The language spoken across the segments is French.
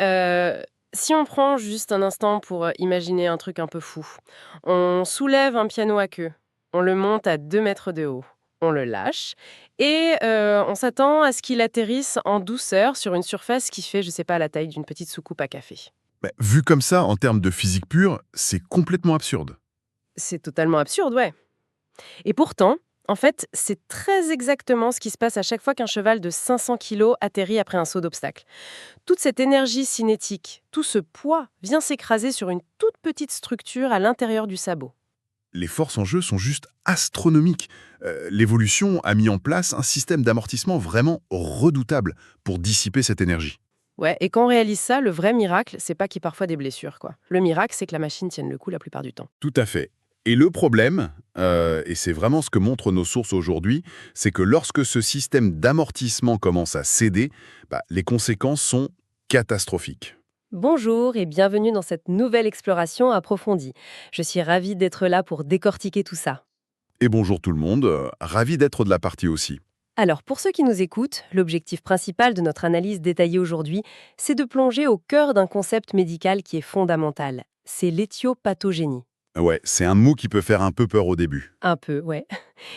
Heu, Si on prend juste un instant pour, imaginer un truc un peu fou. On soulève un piano à queue, on le monte à 2 mètres de haut, on le lâche et on s'attend à ce qu'il atterrisse en douceur sur une surface qui fait, je sais pas, la taille d'une petite soucoupe à café. Bah, vu comme ça, en termes de physique pure, c'est complètement absurde. C'est totalement absurde, ouais. Et pourtant, en fait, c'est très exactement ce qui se passe à chaque fois qu'un cheval de 500 kilos atterrit après un saut d'obstacle. Toute cette énergie cinétique, tout ce poids vient s'écraser sur une toute petite structure à l'intérieur du sabot. Les forces en jeu sont juste astronomiques. L'évolution a mis en place un système d'amortissement vraiment redoutable pour dissiper cette énergie. Ouais, et quand on réalise ça, le vrai miracle, c'est pas qu'il y ait parfois des blessures, quoi. Le miracle, c'est que la machine tienne le coup la plupart du temps. Tout à fait. Et le problème, et c'est vraiment ce que montrent nos sources aujourd'hui, c'est que lorsque ce système d'amortissement commence à céder, les conséquences sont catastrophiques. Bonjour et bienvenue dans cette nouvelle exploration approfondie. Je suis ravie d'être là pour décortiquer tout ça. Et bonjour tout le monde, ravi d'être de la partie aussi. Alors, pour ceux qui nous écoutent, l'objectif principal de notre analyse détaillée aujourd'hui, c'est de plonger au cœur d'un concept médical qui est fondamental. C'est l'éthiopathogénie. Ouais, c'est un mot qui peut faire un peu peur au début. Un peu, ouais.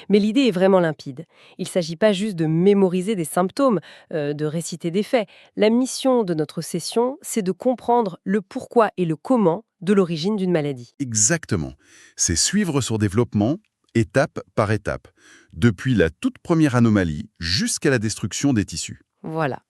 Mais l'idée est vraiment limpide. Il ne s'agit pas juste de mémoriser des symptômes, de réciter des faits. La mission de notre session, c'est de comprendre le pourquoi et le comment de l'origine d'une maladie. Exactement. C'est suivre son développement, étape par étape, depuis la toute première anomalie jusqu'à la destruction des tissus. Voilà.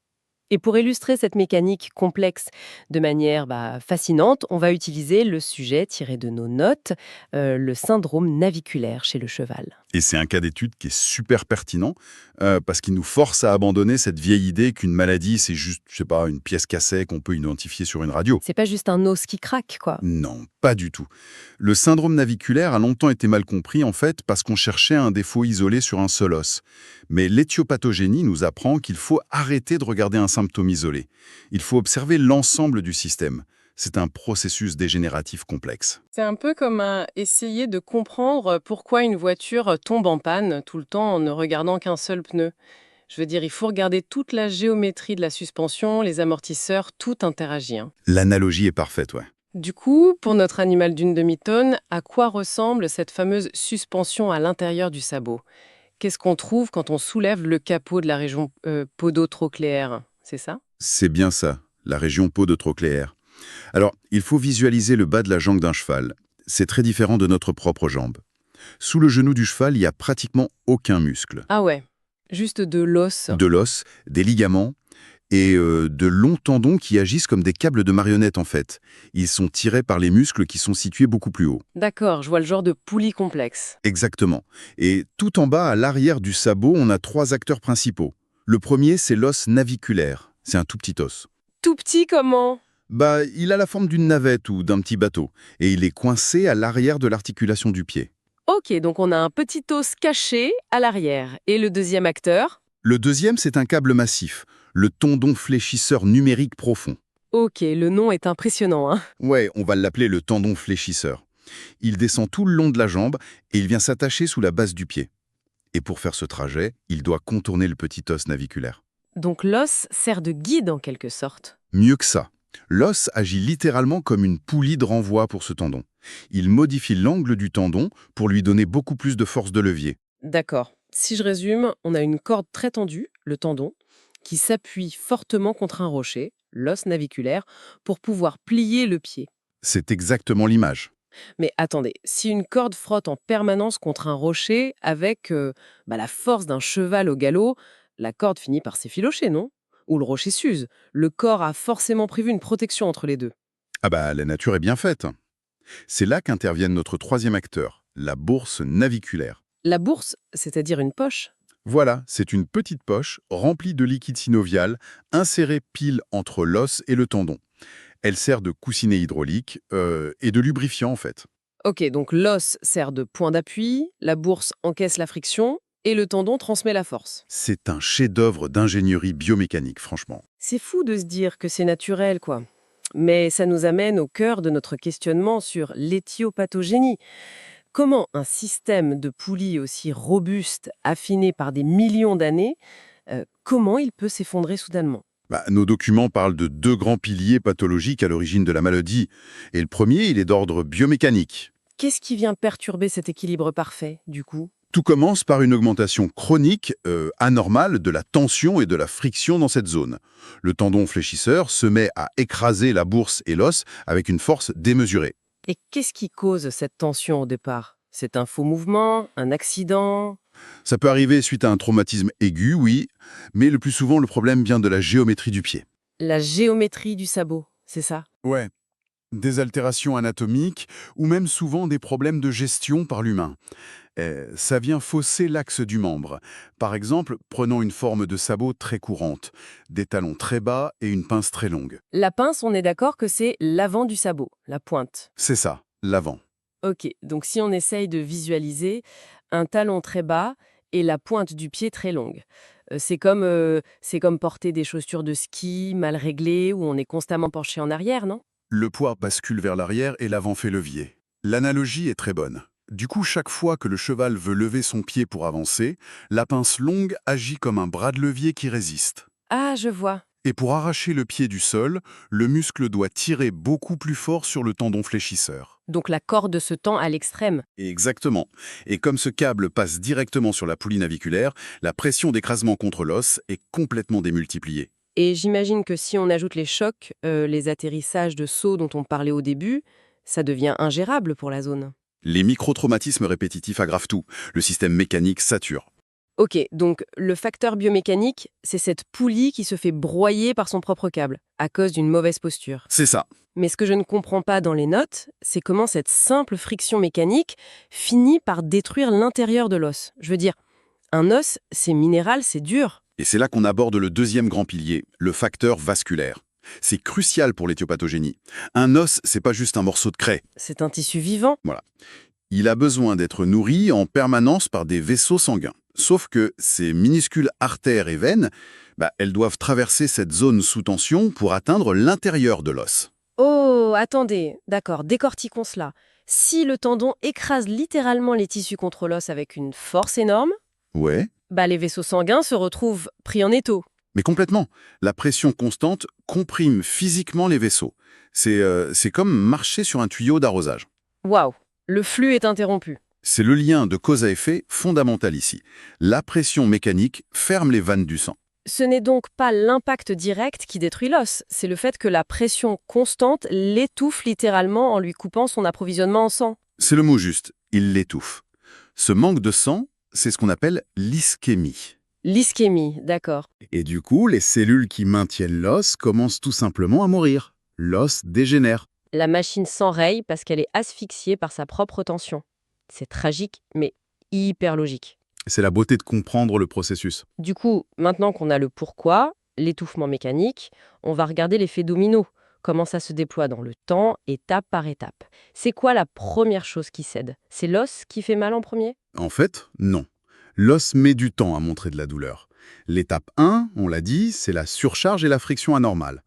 Et pour illustrer cette mécanique complexe de manière fascinante, on va utiliser le sujet tiré de nos notes, le syndrome naviculaire chez le cheval. Et c'est un cas d'étude qui est super pertinent parce qu'il nous force à abandonner cette vieille idée qu'une maladie, c'est juste, je sais pas, une pièce cassée qu'on peut identifier sur une radio. C'est pas juste un os qui craque, quoi. Non, pas du tout. Le syndrome naviculaire a longtemps été mal compris en fait parce qu'on cherchait un défaut isolé sur un seul os. Mais l'éthiopathogénie nous apprend qu'il faut arrêter de regarder un symptôme isolé. Il faut observer l'ensemble du système. C'est un processus dégénératif complexe. C'est un peu comme essayer de comprendre pourquoi une voiture tombe en panne tout le temps en ne regardant qu'un seul pneu. Je veux dire, il faut regarder toute la géométrie de la suspension, les amortisseurs, tout interagit, hein. L'analogie est parfaite, ouais. Du coup, pour notre animal d'une demi-tonne, à quoi ressemble cette fameuse suspension à l'intérieur du sabot? Qu'est-ce qu'on trouve quand on soulève le capot de la région podotrocléaire? C'est ça? C'est bien ça, la région podotrocléaire. Alors, il faut visualiser le bas de la jambe d'un cheval. C'est très différent de notre propre jambe. Sous le genou du cheval, il n'y a pratiquement aucun muscle. Ah ouais, juste de l'os. De l'os, des ligaments et de longs tendons qui agissent comme des câbles de marionnettes en fait. Ils sont tirés par les muscles qui sont situés beaucoup plus haut. D'accord, je vois le genre de poulie complexe. Exactement. Et tout en bas, à l'arrière du sabot, on a trois acteurs principaux. Le premier, c'est l'os naviculaire. C'est un tout petit os. Tout petit comment? Il a la forme d'une navette ou d'un petit bateau, et il est coincé à l'arrière de l'articulation du pied. Ok, donc on a un petit os caché à l'arrière. Et le deuxième acteur? Le deuxième, c'est un câble massif, le tendon fléchisseur numérique profond. Ok, le nom est impressionnant, hein. Ouais, on va l'appeler le tendon fléchisseur. Il descend tout le long de la jambe et il vient s'attacher sous la base du pied. Et pour faire ce trajet, il doit contourner le petit os naviculaire. Donc l'os sert de guide en quelque sorte. Mieux que ça, l'os agit littéralement comme une poulie de renvoi pour ce tendon. Il modifie l'angle du tendon pour lui donner beaucoup plus de force de levier. D'accord. Si je résume, on a une corde très tendue, le tendon, qui s'appuie fortement contre un rocher, l'os naviculaire, pour pouvoir plier le pied. C'est exactement l'image. Mais attendez, si une corde frotte en permanence contre un rocher avec la force d'un cheval au galop, la corde finit par s'effilocher, non? Ou le rocher s'use. Le corps a forcément prévu une protection entre les deux. La nature est bien faite. C'est là qu'intervient notre troisième acteur, la bourse naviculaire. La bourse, c'est-à-dire une poche. Voilà, c'est une petite poche remplie de liquide synovial, insérée pile entre l'os et le tendon. Elle sert de coussinet hydraulique et de lubrifiant en fait. Ok, donc l'os sert de point d'appui, la bourse encaisse la friction et le tendon transmet la force. C'est un chef-d'œuvre d'ingénierie biomécanique, franchement. C'est fou de se dire que c'est naturel, quoi. Mais ça nous amène au cœur de notre questionnement sur l'éthiopathogénie. Comment un système de poulies aussi robuste, affiné par des millions d'années, comment il peut s'effondrer soudainement? Nos documents parlent de 2 grands piliers pathologiques à l'origine de la maladie. Et le premier, il est d'ordre biomécanique. Qu'est-ce qui vient perturber cet équilibre parfait, du coup? Tout commence par une augmentation chronique, anormale, de la tension et de la friction dans cette zone. Le tendon fléchisseur se met à écraser la bourse et l'os avec une force démesurée. Et qu'est-ce qui cause cette tension au départ? C'est un faux mouvement, un accident? Ça peut arriver suite à un traumatisme aigu, oui, mais le plus souvent, le problème vient de la géométrie du pied. La géométrie du sabot, c'est ça? Ouais, des altérations anatomiques ou même souvent des problèmes de gestion par l'humain. Ça vient fausser l'axe du membre. Par exemple, prenons une forme de sabot très courante, des talons très bas et une pince très longue. La pince, on est d'accord que c'est l'avant du sabot, la pointe. C'est ça, l'avant. Ok, donc si on essaye de visualiser un talon très bas et la pointe du pied très longue. C'est comme porter des chaussures de ski mal réglées où on est constamment penché en arrière, non? Le poids bascule vers l'arrière et l'avant fait levier. L'analogie est très bonne. Du coup, chaque fois que le cheval veut lever son pied pour avancer, la pince longue agit comme un bras de levier qui résiste. Ah, je vois. Et pour arracher le pied du sol, le muscle doit tirer beaucoup plus fort sur le tendon fléchisseur. Donc la corde se tend à l'extrême. Exactement. Et comme ce câble passe directement sur la poulie naviculaire, la pression d'écrasement contre l'os est complètement démultipliée. Et j'imagine que si on ajoute les chocs, les atterrissages de sauts dont on parlait au début, ça devient ingérable pour la zone. Les microtraumatismes répétitifs aggravent tout. Le système mécanique sature. Ok, donc le facteur biomécanique, c'est cette poulie qui se fait broyer par son propre câble, à cause d'une mauvaise posture. C'est ça. Mais ce que je ne comprends pas dans les notes, c'est comment cette simple friction mécanique finit par détruire l'intérieur de l'os. Je veux dire, un os, c'est minéral, c'est dur. Et c'est là qu'on aborde le deuxième grand pilier, le facteur vasculaire. C'est crucial pour l'éthiopathogénie. Un os, c'est pas juste un morceau de craie. C'est un tissu vivant. Voilà. Il a besoin d'être nourri en permanence par des vaisseaux sanguins. Sauf que ces minuscules artères et veines, elles doivent traverser cette zone sous tension pour atteindre l'intérieur de l'os. Oh, attendez, d'accord, décortiquons cela. Si le tendon écrase littéralement les tissus contre l'os avec une force énorme, Ouais, les vaisseaux sanguins se retrouvent pris en étau. mais complètement. La pression constante comprime physiquement les vaisseaux. C'est comme marcher sur un tuyau d'arrosage. Waouh, le flux est interrompu. C'est le lien de cause à effet fondamental ici. La pression mécanique ferme les vannes du sang. Ce n'est donc pas l'impact direct qui détruit l'os, c'est le fait que la pression constante l'étouffe littéralement en lui coupant son approvisionnement en sang. C'est le mot juste, il l'étouffe. Ce manque de sang, c'est ce qu'on appelle l'ischémie. L'ischémie, d'accord. Et du coup, les cellules qui maintiennent l'os commencent tout simplement à mourir. L'os dégénère. La machine s'enraye parce qu'elle est asphyxiée par sa propre tension. C'est tragique, mais hyper logique. C'est la beauté de comprendre le processus. Du coup, maintenant qu'on a le pourquoi, l'étouffement mécanique, on va regarder l'effet domino, comment ça se déploie dans le temps, étape par étape. C'est quoi la première chose qui cède? C'est l'os qui fait mal en premier? En fait, non. L'os met du temps à montrer de la douleur. L'étape 1, on l'a dit, c'est la surcharge et la friction anormale.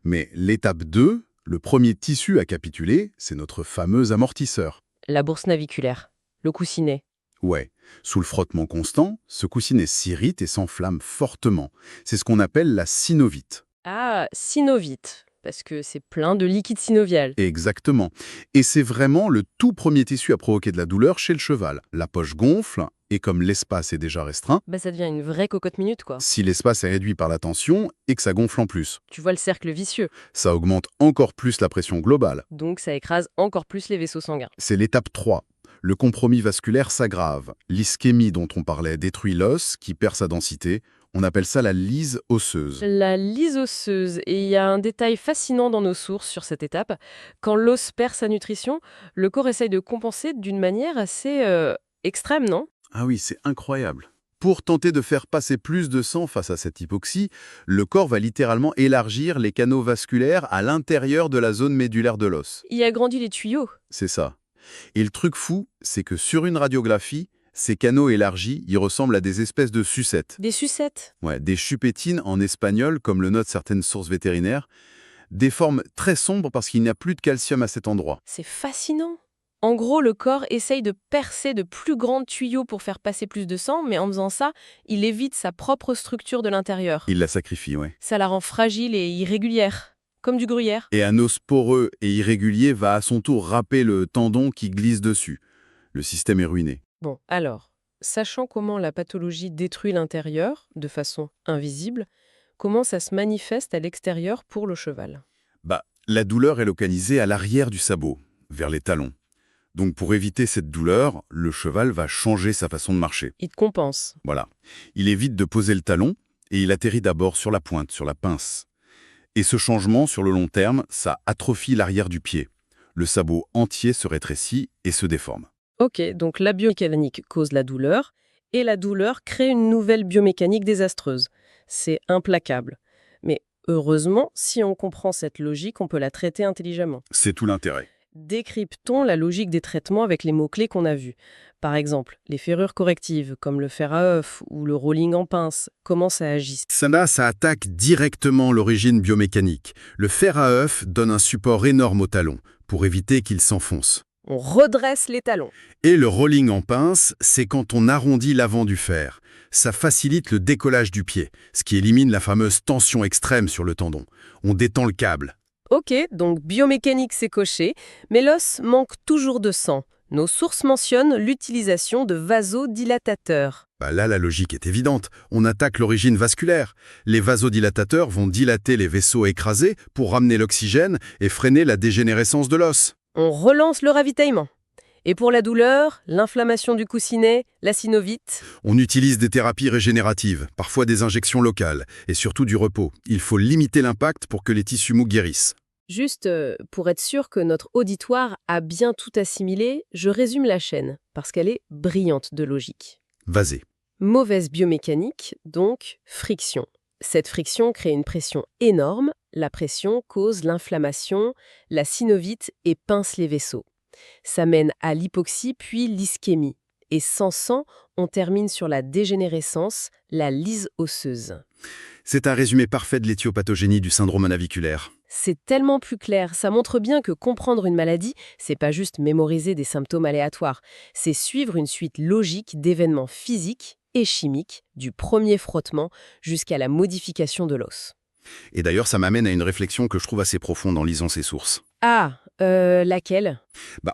Mais l'étape 2, le premier tissu à capituler, c'est notre fameux amortisseur. La bourse naviculaire, le coussinet. Ouais, sous le frottement constant, ce coussinet s'irrite et s'enflamme fortement. C'est ce qu'on appelle la synovite. Ah, synovite, parce que c'est plein de liquide synovial. Exactement. Et c'est vraiment le tout premier tissu à provoquer de la douleur chez le cheval. La poche gonfle, et comme l'espace est déjà restreint, Ça devient une vraie cocotte minute, quoi. si l'espace est réduit par la tension et que ça gonfle en plus, Tu vois le cercle vicieux, ça augmente encore plus la pression globale. donc ça écrase encore plus les vaisseaux sanguins. C'est l'étape 3. Le compromis vasculaire s'aggrave. L'ischémie dont on parlait détruit l'os qui perd sa densité. On appelle ça la lyse osseuse. La lyse osseuse, et il y a un détail fascinant dans nos sources sur cette étape. Quand l'os perd sa nutrition, le corps essaye de compenser d'une manière assez extrême, non? Ah oui, c'est incroyable. Pour tenter de faire passer plus de sang face à cette hypoxie, le corps va littéralement élargir les canaux vasculaires à l'intérieur de la zone médulaire de l'os. Il agrandit les tuyaux. C'est ça. Et le truc fou, c'est que sur une radiographie, ces canaux élargis, ils ressemblent à des espèces de sucettes. Des sucettes. Ouais, des chupétines en espagnol, comme le notent certaines sources vétérinaires. Des formes très sombres parce qu'il n'y a plus de calcium à cet endroit. C'est fascinant. En gros, le corps essaye de percer de plus grands tuyaux pour faire passer plus de sang, mais en faisant ça, il évite sa propre structure de l'intérieur. Il la sacrifie, ouais. Ça la rend fragile et irrégulière, comme du gruyère. Et un os poreux et irrégulier va à son tour râper le tendon qui glisse dessus. Le système est ruiné. Bon, alors, sachant comment la pathologie détruit l'intérieur, de façon invisible, comment ça se manifeste à l'extérieur pour le cheval? La douleur est localisée à l'arrière du sabot, vers les talons. Donc pour éviter cette douleur, le cheval va changer sa façon de marcher. Il te compense. Voilà. Il évite de poser le talon et il atterrit d'abord sur la pointe, sur la pince. Et ce changement, sur le long terme, ça atrophie l'arrière du pied. Le sabot entier se rétrécit et se déforme. Ok, donc la biomécanique cause la douleur, et la douleur crée une nouvelle biomécanique désastreuse. C'est implacable. Mais heureusement, si on comprend cette logique, on peut la traiter intelligemment. C'est tout l'intérêt. Décryptons la logique des traitements avec les mots-clés qu'on a vus. Par exemple, les ferrures correctives, comme le fer à œuf ou le rolling en pince, comment ça agit? Ça attaque directement l'origine biomécanique. Le fer à œuf donne un support énorme au talon, pour éviter qu'il s'enfonce. On redresse les talons. Et le rolling en pince, c'est quand on arrondit l'avant du fer. Ça facilite le décollage du pied, ce qui élimine la fameuse tension extrême sur le tendon. On détend le câble. Ok, donc biomécanique c'est coché, mais l'os manque toujours de sang. Nos sources mentionnent l'utilisation de vasodilatateurs. Là, la logique est évidente. On attaque l'origine vasculaire. Les vasodilatateurs vont dilater les vaisseaux écrasés pour ramener l'oxygène et freiner la dégénérescence de l'os. On relance le ravitaillement. Et pour la douleur, l'inflammation du coussinet, la synovite. On utilise des thérapies régénératives, parfois des injections locales, et surtout du repos. Il faut limiter l'impact pour que les tissus mous guérissent. Juste pour être sûr que notre auditoire a bien tout assimilé, je résume la chaîne, parce qu'elle est brillante de logique. Vasez. Mauvaise biomécanique, donc friction. Cette friction crée une pression énorme, la pression cause l'inflammation, la synovite et pince les vaisseaux. Ça mène à l'hypoxie puis l'ischémie. Et sans sang, on termine sur la dégénérescence, la lyse osseuse. C'est un résumé parfait de l'éthiopathogénie du syndrome naviculaire. C'est tellement plus clair, ça montre bien que comprendre une maladie, c'est pas juste mémoriser des symptômes aléatoires, c'est suivre une suite logique d'événements physiques et chimiques, du premier frottement jusqu'à la modification de l'os. Et d'ailleurs, ça m'amène à une réflexion que je trouve assez profonde en lisant ces sources. Ah, laquelle?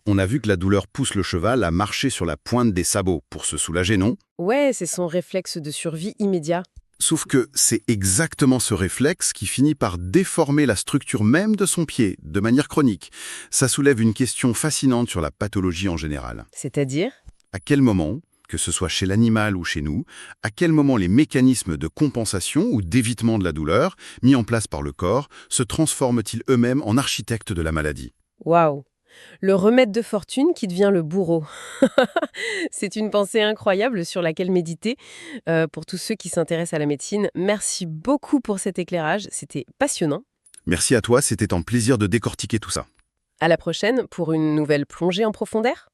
On a vu que la douleur pousse le cheval à marcher sur la pointe des sabots pour se soulager, non? Ouais, c'est son réflexe de survie immédiat. Sauf que c'est exactement ce réflexe qui finit par déformer la structure même de son pied, de manière chronique. Ça soulève une question fascinante sur la pathologie en général. C'est-à-dire? À quel moment, que ce soit chez l'animal ou chez nous, à quel moment les mécanismes de compensation ou d'évitement de la douleur, mis en place par le corps, se transforment-ils eux-mêmes en architectes de la maladie? Waouh! Le remède de fortune qui devient le bourreau. C'est une pensée incroyable sur laquelle méditer pour tous ceux qui s'intéressent à la médecine. Merci beaucoup pour cet éclairage, c'était passionnant. Merci à toi, c'était un plaisir de décortiquer tout ça. À la prochaine pour une nouvelle plongée en profondeur.